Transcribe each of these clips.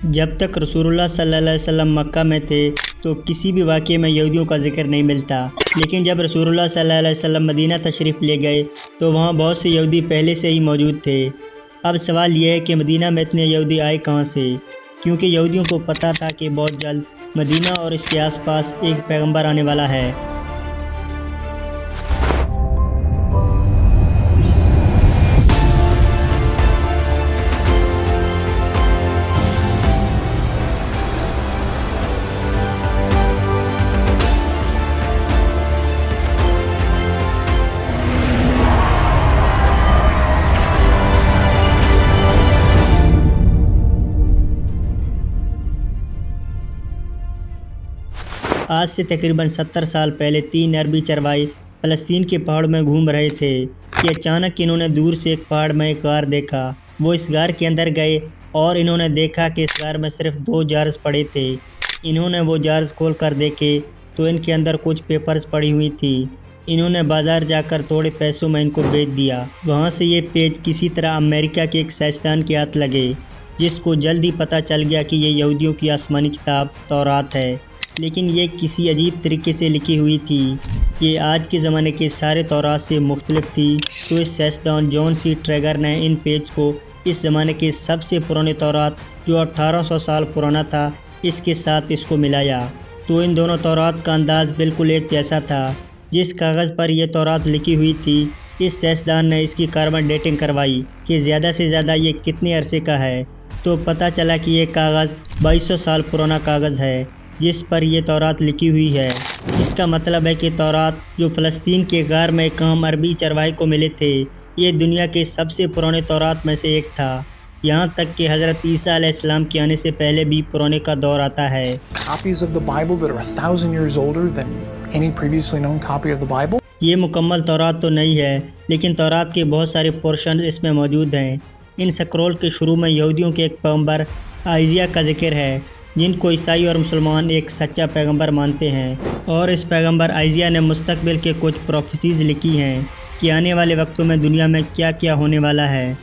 جب تک رسول اللہ صلی اللہ علیہ وسلم مکہ میں تھے تو کسی بھی واقعے میں یہودیوں کا ذکر نہیں ملتا، لیکن جب رسول اللہ صلی اللہ علیہ وسلم مدینہ تشریف لے گئے تو وہاں بہت سے یہودی پہلے سے ہی موجود تھے۔ اب سوال یہ ہے کہ مدینہ میں اتنے یہودی آئے کہاں سے، کیونکہ یہودیوں کو پتہ تھا کہ بہت جلد مدینہ اور اس کے آس پاس ایک پیغمبر آنے والا ہے۔ آج سے تقریباً 70 سال پہلے 3 عربی چرواہے فلسطین کے پہاڑوں میں گھوم رہے تھے کہ اچانک انہوں نے دور سے ایک پہاڑ میں ایک غار دیکھا۔ وہ اس غار کے اندر گئے اور انہوں نے دیکھا کہ اس غار میں صرف 2 جارز پڑے تھے۔ انہوں نے وہ جارز کھول کر دیکھے تو ان کے اندر کچھ پیپرز پڑی ہوئی تھی۔ انہوں نے بازار جا کر تھوڑے پیسوں میں ان کو بیچ دیا۔ وہاں سے یہ پیج کسی طرح امریکہ کے ایک سائنسدان کے ہاتھ لگے، جس کو جلد ہی پتہ چل گیا کہ یہ یہودیوں کی آسمانی کتاب تورات ہے، لیکن یہ کسی عجیب طریقے سے لکھی ہوئی تھی کہ آج کے زمانے کے سارے تورات سے مختلف تھی۔ تو اس سائنسدان جان سی ٹریگر نے ان پیج کو اس زمانے کے سب سے پرانے تورات جو 1800 سال پرانا تھا اس کے ساتھ اس کو ملایا، تو ان دونوں تورات کا انداز بالکل ایک جیسا تھا۔ جس کاغذ پر یہ تورات لکھی ہوئی تھی، اس سائنسدان نے اس کی کاربن ڈیٹنگ کروائی کہ زیادہ سے زیادہ یہ کتنے عرصے کا ہے، تو پتہ چلا کہ یہ کاغذ 2200 سال پرانا کاغذ ہے جس پر یہ تورات لکھی ہوئی ہے۔ اس کا مطلب ہے کہ تورات جو فلسطین کے غار میں ایک عام عربی چرواہے کو ملے تھے، یہ دنیا کے سب سے پرانے تورات میں سے ایک تھا، یہاں تک کہ حضرت عیسیٰ علیہ السلام کے آنے سے پہلے بھی پرانے کا دور آتا ہے۔ Copies of the Bible that are 1,000 years older than any previously known copy of the Bible. یہ مکمل تورات تو نہیں ہے، لیکن تورات کے بہت سارے پورشن اس میں موجود ہیں۔ ان سکرول کے شروع میں یہودیوں کے ایک پیغمبر آئزیہ کا ذکر ہے، جن کو عیسائی اور مسلمان ایک سچا پیغمبر مانتے ہیں، اور اس پیغمبر آئزیہ نے مستقبل کے کچھ پروفیسیز لکھی ہیں کہ آنے والے وقتوں میں دنیا میں کیا کیا ہونے والا ہے۔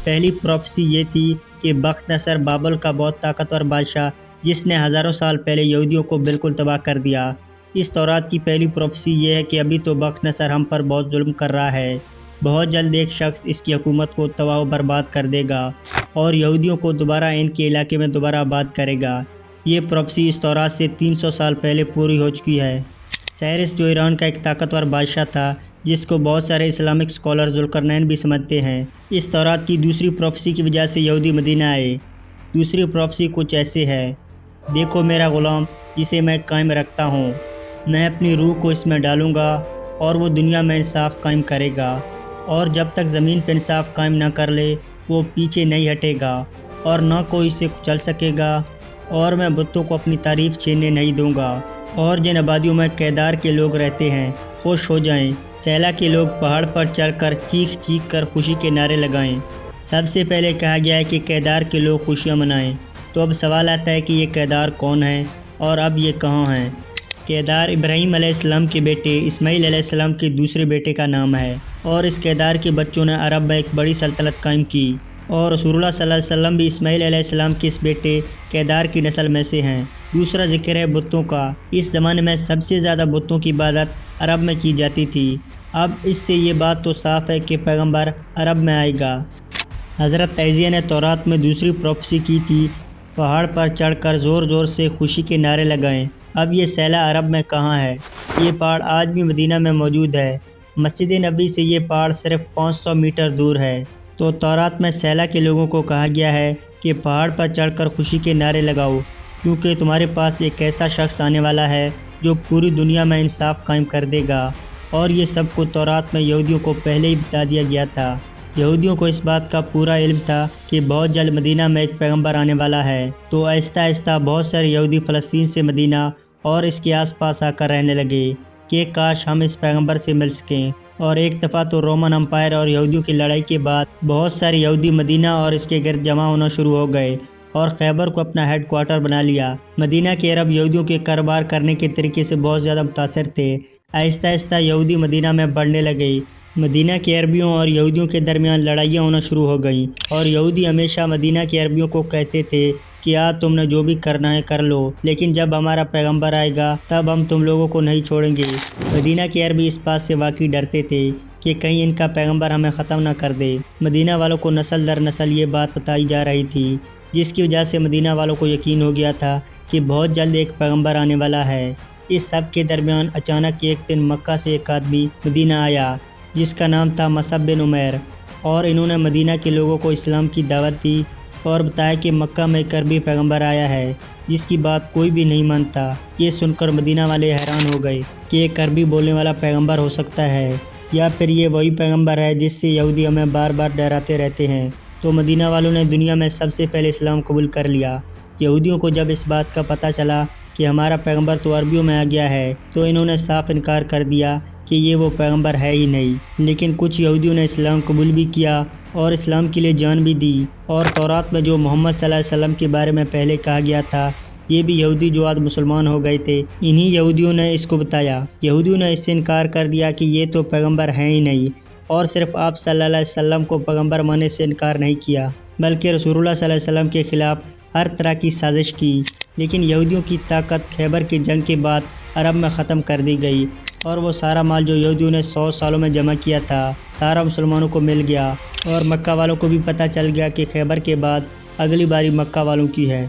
پہلی پروفیسی یہ تھی کہ بخت نصر بابل کا بہت طاقتور بادشاہ جس نے ہزاروں سال پہلے یہودیوں کو بالکل تباہ کر دیا۔ اس تورات کی پہلی پروفیسی یہ ہے کہ ابھی تو بخت نصر ہم پر بہت ظلم کر رہا ہے، بہت جلد ایک شخص اس کی حکومت کو تباہ و برباد کر دے گا اور یہودیوں کو دوبارہ ان کے علاقے میں دوبارہ آباد کرے گا۔ یہ پروفیسی اس تورات سے 300 سال پہلے پوری ہو چکی ہے۔ سائرس جو ایران کا ایک طاقتور بادشاہ تھا، جس کو بہت سارے اسلامک اسکالر ذوالقرنین بھی سمجھتے ہیں، اس تورات کی دوسری پروفیسی کی وجہ سے یہودی مدینہ آئے۔ دوسری پروفیسی کچھ ایسے ہے: دیکھو میرا غلام جسے میں قائم رکھتا ہوں، میں اپنی روح کو اس میں ڈالوں گا اور وہ دنیا میں انصاف قائم کرے گا، اور جب تک زمین پہ انصاف قائم نہ کر لے وہ پیچھے نہیں ہٹے گا اور نہ کوئی اسے کچل سکے گا، اور میں بتوں کو اپنی تعریف چھیننے نہیں دوں گا۔ اور جن آبادیوں میں کیدار کے لوگ رہتے ہیں خوش ہو جائیں، سیلا کے لوگ پہاڑ پر چڑھ کر چیخ چیخ کر خوشی کے نعرے لگائیں۔ سب سے پہلے کہا گیا ہے کہ کیدار کے لوگ خوشیاں منائیں، تو اب سوال آتا ہے کہ یہ کیدار کون ہیں اور اب یہ کہاں ہیں؟ کیدار ابراہیم علیہ السلام کے بیٹے اسماعیل علیہ السلام کے دوسرے بیٹے کا نام ہے، اور اس کیدار کے بچوں نے عرب میں ایک بڑی سلطنت قائم کی، اور رسول اللہ صلی اللہ علیہ وسلم بھی اسماعیل علیہ السلام کے اس بیٹے کیدار کی نسل میں سے ہیں۔ دوسرا ذکر ہے بتوں کا۔ اس زمانے میں سب سے زیادہ بتوں کی عبادت عرب میں کی جاتی تھی۔ اب اس سے یہ بات تو صاف ہے کہ پیغمبر عرب میں آئے گا۔ حضرت عیسیٰ نے تورات میں دوسری پروفیسی کی تھی: پہاڑ پر چڑھ کر زور زور سے خوشی کے نعرے لگائیں۔ اب یہ سیلا عرب میں کہاں ہے؟ یہ پہاڑ آج بھی مدینہ میں موجود ہے۔ مسجد نبوی سے یہ پہاڑ صرف 500 میٹر دور ہے۔ تو تورات میں سیلا کے لوگوں کو کہا گیا ہے کہ پہاڑ پر چڑھ کر خوشی کے نعرے لگاؤ، کیونکہ تمہارے پاس ایک ایسا شخص آنے والا ہے جو پوری دنیا میں انصاف قائم کر دے گا۔ اور یہ سب کو تورات میں یہودیوں کو پہلے ہی بتا دیا گیا تھا۔ یہودیوں کو اس بات کا پورا علم تھا کہ بہت جلد مدینہ میں ایک پیغمبر آنے والا ہے، تو آہستہ آہستہ بہت سارے یہودی فلسطین سے مدینہ اور اس کے آس پاس آ کر رہنے لگے کہ کاش ہم اس پیغمبر سے مل سکیں۔ اور ایک دفعہ تو رومن امپائر اور یہودیوں کی لڑائی کے بعد بہت سارے یہودی مدینہ اور اس کے گرد جمع ہونا شروع ہو گئے اور خیبر کو اپنا ہیڈ کوارٹر بنا لیا۔ مدینہ کے عرب یہودیوں کے کاروبار کرنے کے طریقے سے بہت زیادہ متاثر تھے۔ آہستہ آہستہ یہودی مدینہ میں بڑھنے لگے مدینہ کے عربیوں اور یہودیوں کے درمیان لڑائیاں ہونا شروع ہو گئیں اور یہودی ہمیشہ مدینہ کے عربیوں کو کہتے تھے کہ تم نے جو بھی کرنا ہے کر لو، لیکن جب ہمارا پیغمبر آئے گا تب ہم تم لوگوں کو نہیں چھوڑیں گے۔ مدینہ کے عربی اس بات سے واقعی ڈرتے تھے کہ کہیں ان کا پیغمبر ہمیں ختم نہ کر دے۔ مدینہ والوں کو نسل در نسل یہ بات بتائی جا رہی تھی، جس کی وجہ سے مدینہ والوں کو یقین ہو گیا تھا کہ بہت جلد ایک پیغمبر آنے والا ہے۔ اس سب کے درمیان اچانک ایک دن مکہ سے ایک آدمی مدینہ آیا جس کا نام تھا مصعب بن عمیر، اور انہوں نے مدینہ کے لوگوں کو اسلام کی دعوت دی اور بتایا کہ مکہ میں ایک عربی پیغمبر آیا ہے جس کی بات کوئی بھی نہیں مانتا۔ یہ سن کر مدینہ والے حیران ہو گئے کہ ایک عربی بولنے والا پیغمبر ہو سکتا ہے، یا پھر یہ وہی پیغمبر ہے جس سے یہودی ہمیں بار بار ڈراتے رہتے ہیں۔ تو مدینہ والوں نے دنیا میں سب سے پہلے اسلام قبول کر لیا۔ یہودیوں کو جب اس بات کا پتہ چلا کہ ہمارا پیغمبر تو عربیوں میں آ گیا ہے تو انہوں نے صاف انکار کر دیا کہ یہ وہ پیغمبر ہے ہی نہیں۔ لیکن کچھ یہودیوں نے اسلام قبول بھی کیا اور اسلام کے لیے جان بھی دی، اور تورات میں جو محمد صلی اللہ علیہ وسلم کے بارے میں پہلے کہا گیا تھا، یہ بھی یہودی جو آج مسلمان ہو گئے تھے انہی یہودیوں نے اس کو بتایا۔ یہودیوں نے اس سے انکار کر دیا کہ یہ تو پیغمبر ہیں ہی نہیں، اور صرف آپ صلی اللہ علیہ وسلم کو پیغمبر ماننے سے انکار نہیں کیا بلکہ رسول اللہ صلی اللہ علیہ وسلم کے خلاف ہر طرح کی سازش کی۔ لیکن یہودیوں کی طاقت خیبر کی جنگ کے بعد عرب میں ختم کر دی گئی، اور وہ سارا مال جو یہودیوں نے 100 سالوں میں جمع کیا تھا سارا مسلمانوں کو مل گیا، اور مکہ والوں کو بھی پتہ چل گیا کہ خیبر کے بعد اگلی باری مکہ والوں کی ہے۔